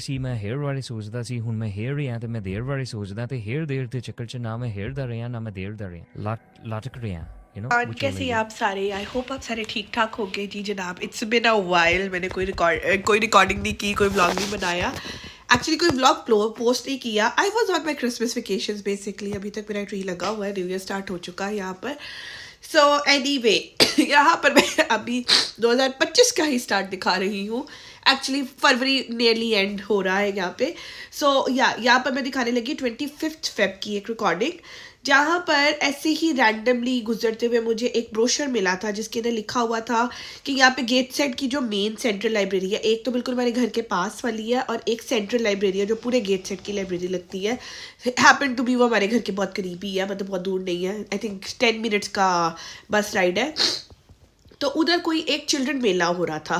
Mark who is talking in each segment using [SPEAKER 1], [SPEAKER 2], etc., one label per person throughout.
[SPEAKER 1] ਸੀ ਮੈਂ हेयर ਬਾਰੇ ਸੋਚਦਾ ਸੀ, ਹੁਣ ਮੈਂ हेयर ਰਿਹਾ ਤੇ ਮੈਂ देर ਬਾਰੇ ਸੋਚਦਾ ਤੇ हेयर देर ਦੇ ਚੱਕਰ 'ਚ ना मैं हेयर ਦਾ ਰਿਹਾ ना मैं देर ਦਾ ਰਿਹਾ, ਲਟਕ ਰਿਹਾ
[SPEAKER 2] कैसे हैं आप सारे? आई होप आप सारे ठीक ठाक हो गए जी जनाब। इट्स बिन अ वाइल, मैंने कोई रिकॉर्डिंग नहीं की, कोई व्लॉग नहीं बनाया, एक्चुअली कोई व्लॉग पोस्ट नहीं किया। I was on my Christmas vacation basically. अभी तक मेरा ट्री लगा हुआ है, न्यू ईयर स्टार्ट हो चुका है यहाँ पर। सो एनीवे यहाँ पर मैं अभी 2025 का ही स्टार्ट दिखा रही हूँ। एक्चुअली फरवरी नियरली एंड हो रहा है यहाँ पे। सो यहाँ पर मैं दिखाने लगी 25 फेब की एक रिकॉर्डिंग, जहाँ पर ऐसे ही रैंडमली गुजरते हुए मुझे एक ब्रोशर मिला था जिसके अंदर लिखा हुआ था कि यहाँ पे गेट सेट की जो मेन सेंट्रल लाइब्रेरी है, एक तो बिल्कुल हमारे घर के पास वाली है और एक सेंट्रल लाइब्रेरी है जो पूरे गेट सेट की लाइब्रेरी लगती है। हैपन टू बी वो हमारे घर के बहुत करीबी है, मतलब बहुत दूर नहीं है, आई थिंक 10 मिनट्स का बस राइड है। तो उधर कोई एक चिल्ड्रन मेला हो रहा था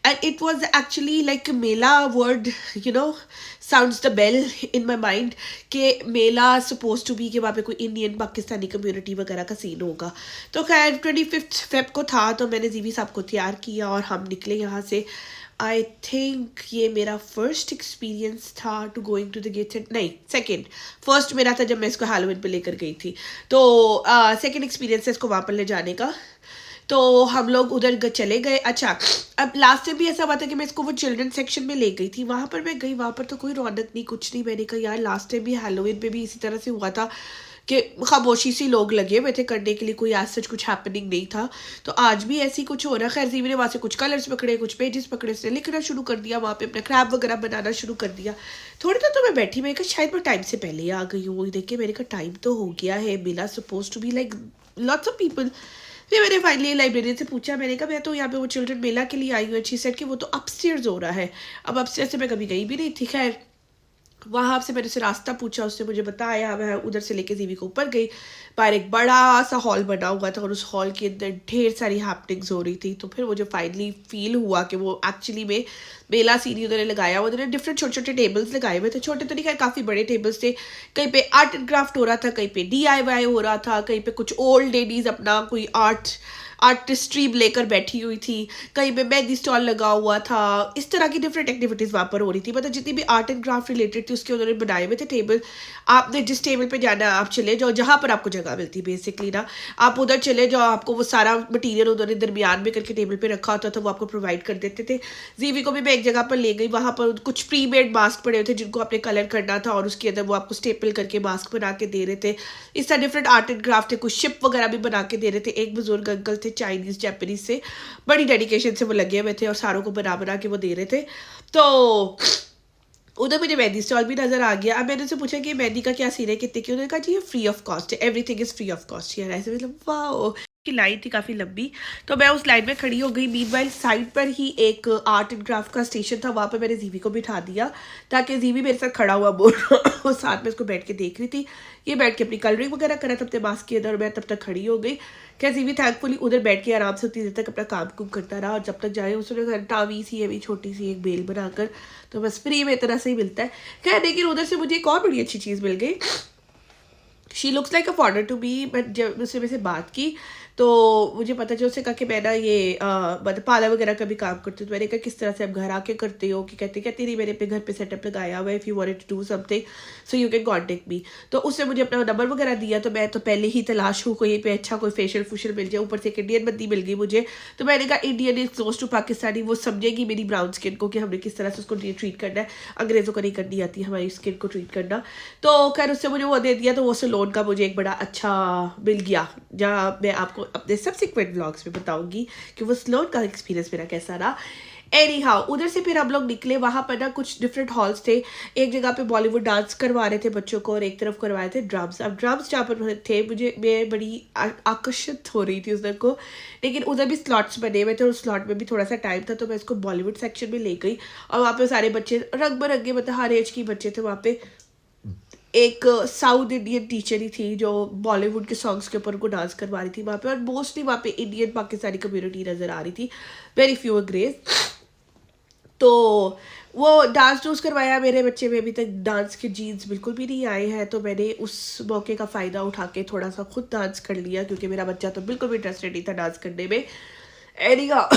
[SPEAKER 2] and it was actually like मेला word sounds the bell in my mind कि मेला सपोज टू बी कि वहाँ पे कोई इंडियन पाकिस्तानी कम्युनिटी वगैरह का सीन होगा। तो खैर 25 फेब को था, तो मैंने जीवी साहब को तैयार किया और हम निकले यहाँ से। आई थिंक ये मेरा फर्स्ट एक्सपीरियंस था to going to the get set, नहीं सेकेंड। फर्स्ट मेरा था जब मैं इसको हैलोवीन पे लेकर गई थी, तो सेकेंड एक्सपीरियंस है इसको वहाँ पर ले जाने का। तो हम लोग उधर चले गए। अच्छा, अब लास्ट में भी ऐसा हुआ था कि मैं इसको वो चिल्ड्रन सेक्शन में ले गई थी, वहाँ पर मैं गई, वहाँ पर तो कोई रौनक नहीं, कुछ नहीं। मैंने कहा यार लास्ट टाइम भी हैलोवीन पे भी इसी तरह से हुआ था कि खामोशी सी लोग लगे हुए थे करने के लिए, कोई आज सच कुछ हैपनिंग नहीं था। तो आज भी ऐसी कुछ हो रहा है। खैर जीवी ने वहाँ से कुछ कलर्स पकड़े, कुछ पेजेस पकड़े, उसने लिखना शुरू कर दिया, वहाँ पे अपना क्रैप वगैरह बनाना शुरू कर दिया। थोड़ी देर तो मैं बैठी, मैंने कहा शायद मैं टाइम से पहले ही आ गई हूँ। देखिए मैंने कहा टाइम तो हो गया है, mela suppose to be like lots of people. फिर मैंने फाइनली लाइब्रेरियन से पूछा, मैंने कहा मैं तो यहाँ पे वो चिल्ड्रन मेला के लिए आई हूँ। शी सेड कि वो तो अपस्टेयर्स हो रहा है। अब अपस्टेयर्स से मैं कभी गई भी नहीं थी। खैर वहाँ से मैंने उसे रास्ता पूछा, उसने मुझे बताया, मैं उधर से लेके जीवी को ऊपर गई। बाहर एक बड़ा सा हॉल बना हुआ था और उस हॉल के अंदर ढेर सारी हैपनिंग्स हो रही थी। तो फिर मुझे फाइनली फील हुआ कि वो एक्चुअली में मेला सीन उन्होंने लगाया, उन्होंने डिफरेंट छोटे छोटे टेबल्स लगाए हुए थे। छोटे तो नहीं खैर, काफ़ी बड़े टेबल्स थे। कहीं पे आर्ट एंड क्राफ्ट हो रहा था, कहीं पे DIY हो रहा था, कहीं पे कुछ ओल्ड लेडीज़ अपना कोई आर्टिस्ट्री लेकर बैठी हुई थी, कहीं पे मेहंदी स्टॉल लगा हुआ था। इस तरह की डिफरेंट एक्टिविटीज़ वहाँ पर हो रही थी। मतलब जितनी भी आर्ट एंड क्राफ्ट रिलेटेड थी उसके उन्होंने बनाए हुए थे टेबल। आपने जिस टेबल पे जाना है आप चले जाओ, जहाँ पर आपको जगह मिलती बेसिकली ना, आप उधर चले जाओ। आपको वो सारा मटीरियल उन्होंने दरमियान में करके टेबल पे रखा होता था, वो आपको प्रोवाइड कर देते थे। जीवी को भी मैं एक जगह पर ले गई, वहाँ पर कुछ प्री मेड मास्क पड़े हुए थे जिनको आपने कलर करना था और उसके अंदर वो आपको स्टेपल करके मास्क बना के दे रहे थे। इस तरह डिफरेंट आर्ट एंड क्राफ्ट थे, कुछ शिप वगैरह भी बना के दे रहे थे। एक बुजुर्ग अंकल थे चाइनीज जापानीज से, बड़ी डेडिकेशन से वो लगे हुए थे और सारों को बना बना के वो दे रहे थे। तो उधर मुझे मेहंदी स्टॉल भी नजर आ गया। अब मैंने उनसे पूछा कि मेहंदी का क्या सीन है, कितने की? उन्होंने कहा जी ये फ्री ऑफ कॉस्ट है, everything is free of cost यार। ऐसे मतलब वाह की लाइन थी काफ़ी लंबी। तो मैं उस लाइन में खड़ी हो गई। मीनवाइल साइड पर ही एक आर्ट एंड क्राफ्ट का स्टेशन था, वहाँ पर मैंने जीवी को बिठा दिया ताकि जीवी मेरे साथ खड़ा हुआ बोल वो साथ में उसको बैठ के देख रही थी। ये बैठ के अपनी कलरिंग वगैरह करा था अपने मास्क के अंदर, मैं तब तक खड़ी हो गई। क्या जीवी थैंकफुली उधर बैठ के आराम से उतनी देर तक अपना काम कुम करता रहा और जब तक जाए उसने घंटावी सी अभी छोटी सी एक बेल बनाकर, तो बस फ्री में तरह से ही मिलता है। खैर लेकिन उधर से मुझे एक और बड़ी अच्छी चीज़ मिल गई। She looks like a fodder to be, but जब उससे मेरे से बात की तो मुझे पता चला, उससे कहा कि मैं ना ये मतलब पार्लर वगैरह का भी काम करती हूँ। तो मैंने कहा किस तरह से आप घर आके करते हो? कि कहती नहीं मैंने अपने घर पे सेटअप लगाया हुआ है, if you wanted to do something so you can contact me. तो उसने मुझे अपना नंबर वगैरह दिया। तो मैं तो पहले ही तलाश हूँ कोई पे अच्छा कोई फेशियल मिल जाए। ऊपर से एक इंडियन बंदी मिल गई मुझे। तो मैंने कहा Indian is close to Pakistani, वो समझेगी मेरी ब्राउन स्किन को कि हमने किस तरह से उसको ट्रीट करना है। अंग्रेज़ों को नहीं करनी आती हमारी स्किन को ट्रीट करना। तो खैर उससे मुझे वो दे दिया। तो वो सलोन का मुझे एक बड़ा अच्छा मिल गया, जहाँ मैं आपको अपने सब्सिक्वेंट व्लॉग्स में बताऊंगी कि वो सलोन का एक्सपीरियंस मेरा कैसा रहा। एनी हाउ उधर से फिर हम लोग निकले। वहाँ पर ना कुछ डिफरेंट हॉल्स थे। एक जगह पे बॉलीवुड डांस करवा रहे थे बच्चों को और एक तरफ करवाए थे ड्रम्स। अब ड्रम्स जहाँ पर थे मैं बड़ी आकर्षित हो रही थी उधर को, लेकिन उधर भी स्लॉट्स बने हुए थे और उस स्लॉट में भी थोड़ा सा टाइम था। तो मैं इसको बॉलीवुड सेक्शन में ले गई और वहाँ पे सारे बच्चे रंग बिरंगे, मतलब हर एज के बच्चे थे वहाँ पे। एक साउथ इंडियन टीचर ही थी जो बॉलीवुड के सॉन्ग्स के ऊपर उनको डांस करवा रही थी वहाँ पे, और मोस्टली वहाँ पे इंडियन पाकिस्तानी कम्युनिटी नज़र आ रही थी, वेरी फ्यू ग्रेस। तो वो डांस करवाया। मेरे बच्चे में अभी तक डांस के जीन्स बिल्कुल भी नहीं आए हैं, तो मैंने उस मौके का फ़ायदा उठा के थोड़ा सा खुद डांस कर लिया, क्योंकि मेरा बच्चा तो बिल्कुल भी इंटरेस्टेड नहीं था डांस करने में। Anyhow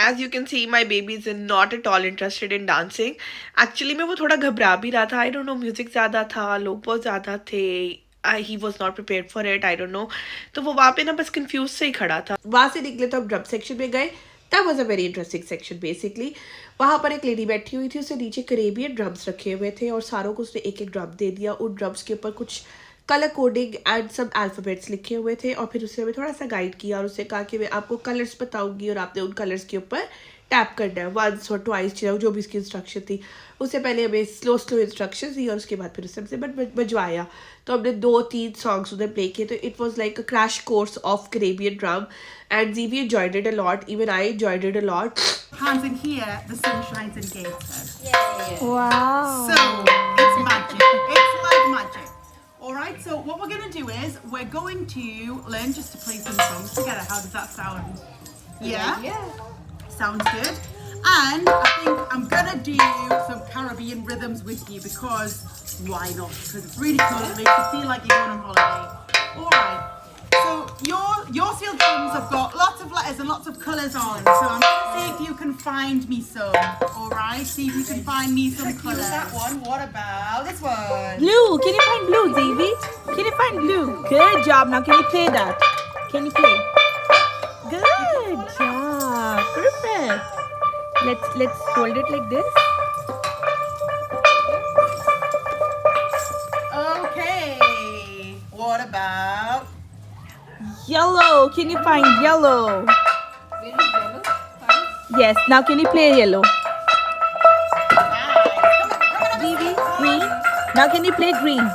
[SPEAKER 2] As you can see, my baby is not at all interested in dancing. Actually, मैं वो थोड़ा घबरा भी रहा था. I don't know, music ज़्यादा था, लोग बहुत ज़्यादा थे. He was not prepared for it. I don't know. तो वो वहाँ पे ना बस confused से ही खड़ा था. वहाँ से निकले तो हम drum section में गए. That was a very interesting section basically. वहाँ पर एक लेडी बैठी हुई थी, उससे नीचे करेबियन ड्रम्स रखे हुए थे और सारों को उसने एक एक ड्रम दे दिया. उन ड्रम्स के ऊपर कुछ कलर कोडिंग एंड सब अल्फ़ाबेट्स लिखे हुए थे और फिर उसने हमें थोड़ा सा गाइड किया और उससे कहा कि मैं आपको कलर्स बताऊंगी और आपने उन कलर्स के ऊपर टैप करना है वंस और ट्वाइस, जो भी इसकी इंस्ट्रक्शन थी. उससे पहले हमें स्लो स्लो इंस्ट्रक्शन दी और उसके बाद फिर उससे हमसे बजवाया. तो हमने 2-3 सॉन्ग्स उधर प्ले किए. तो it was like a crash course of Caribbean drum and Xavier enjoyed it a lot. Even I enjoyed it a lot.
[SPEAKER 3] Hands in here, the sun shines in Gateshead.
[SPEAKER 4] Wow.
[SPEAKER 3] So, it's magic. It's like magic. Alright, so what we're going to do is, we're going to learn just to play some songs together. How does that sound? Yeah? Sounds good. And I think I'm going to do some Caribbean rhythms with you because why not? Because it's really cool. It makes you feel like you're going on holiday. Alright. So your steel drums have got lots of letters and lots of colours on. So I'm going to see if you can find me some. Alright, see if you can find me some colours. That one. What about this one?
[SPEAKER 4] Blue. Can you find blue, Xavier? Can you find blue? Good job. Now can you play that? Can you play? Good job. Perfect. Let's hold it like this.
[SPEAKER 3] Okay. What about
[SPEAKER 4] Yellow. Can you find yellow? Yes. Now can you play yellow? Xavier, green. Now can you play green?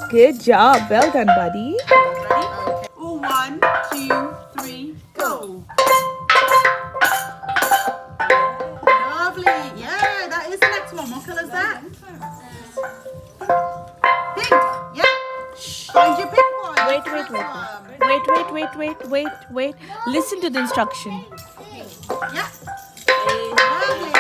[SPEAKER 4] Good job. Well done, buddy.
[SPEAKER 3] okay. Oh, 1, 2, 3, go. Lovely. Yeah, that is the next one. What colour is that? Pink. Yeah. Find your pink one.
[SPEAKER 4] Wait.
[SPEAKER 3] Next one.
[SPEAKER 4] Wait. Listen to the instruction.
[SPEAKER 3] Yeah. Lovely.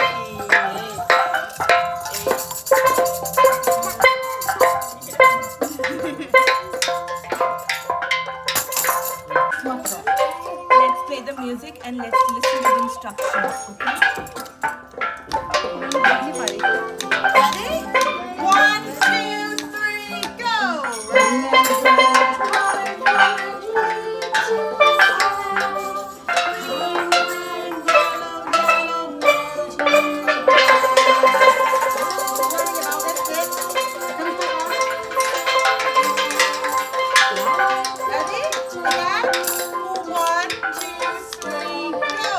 [SPEAKER 4] Let's play the music and let's listen to the instructions. Okay?
[SPEAKER 3] Ready? 1, 2, 3, go. Ready? Yeah. 1, 2, 3, go.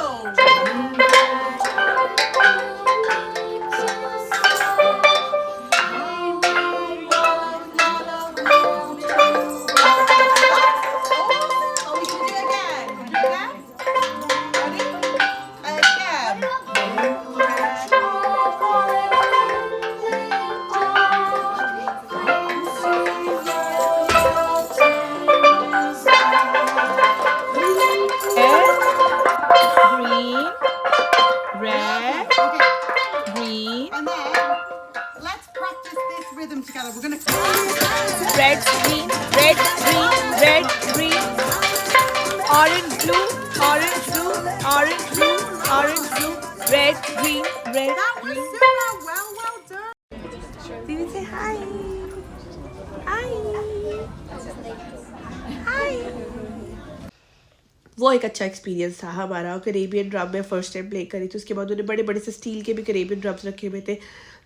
[SPEAKER 3] Oh, we can do it again. Can you do that? Ready? Again.
[SPEAKER 4] Green, red,
[SPEAKER 3] Okay.
[SPEAKER 4] green,
[SPEAKER 3] And then let's practice this rhythm together. We're gonna
[SPEAKER 4] red, green, red, green, red, green, orange, blue, orange, blue, orange, blue, orange, blue, red, green, red,
[SPEAKER 3] That was
[SPEAKER 4] green.
[SPEAKER 3] super. Well done.
[SPEAKER 4] Did say hi? Hi. Hi.
[SPEAKER 2] वो एक अच्छा experience था हमारा. Caribbean drum में first time play करी थी. उसके बाद उन्होंने बड़े बड़े से स्टील के भी करेबियन ड्रम्स रखे हुए थे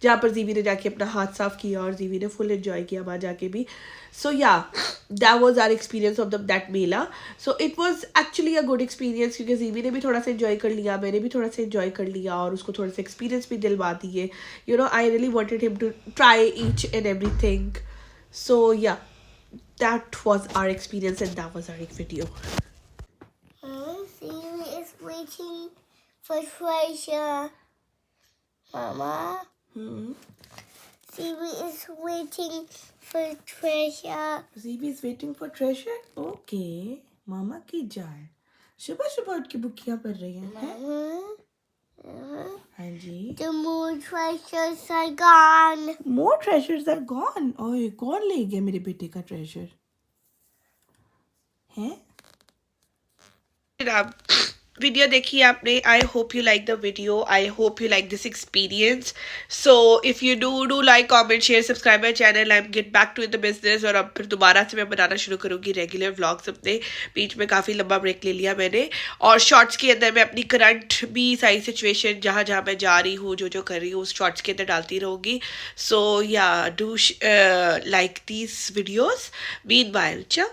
[SPEAKER 2] जहाँ पर जीवी ने जाके अपना हाथ साफ किया और जीवी ने फुल एंजॉय किया वहाँ जाके भी. So yeah, that was our experience of that Mela. So it was actually a good experience क्योंकि जीवी ने भी थोड़ा सा enjoy कर लिया, मैंने भी थोड़ा सा enjoy कर लिया और उसको थोड़ा सा experience भी दिलवा दिए. You know, I really wanted him to try each and everything. So yeah, that was our experience and that was our video.
[SPEAKER 5] Zivi is waiting for treasure. Mama, Zivi is waiting for treasure.
[SPEAKER 2] Zivi is waiting for treasure? Okay. मामा की जान सुबह सुबह उठ के बुकियाँ पढ़ रही हैं. हाँ जी.
[SPEAKER 5] The more treasures are gone.
[SPEAKER 2] More treasures are gone. ओए कौन ले गया मेरे बेटे का treasure? हैं? वीडियो देखी आपने. I hope you like the video. I hope you like this experience. So if you do like comment share subscribe my channel. I am get back to the business और अब फिर दोबारा से मैं बनाना शुरू करूँगी रेगुलर व्लॉग्स. अपने बीच में काफ़ी लंबा ब्रेक ले लिया मैंने और शॉर्ट्स के अंदर मैं अपनी करंट भी सारी सिचुएशन जहाँ जहाँ मैं जा रही हूँ जो कर रही हूँ उस शॉर्ट्स के अंदर डालती रहूँगी. सो या do like these videos. Meanwhile, ciao.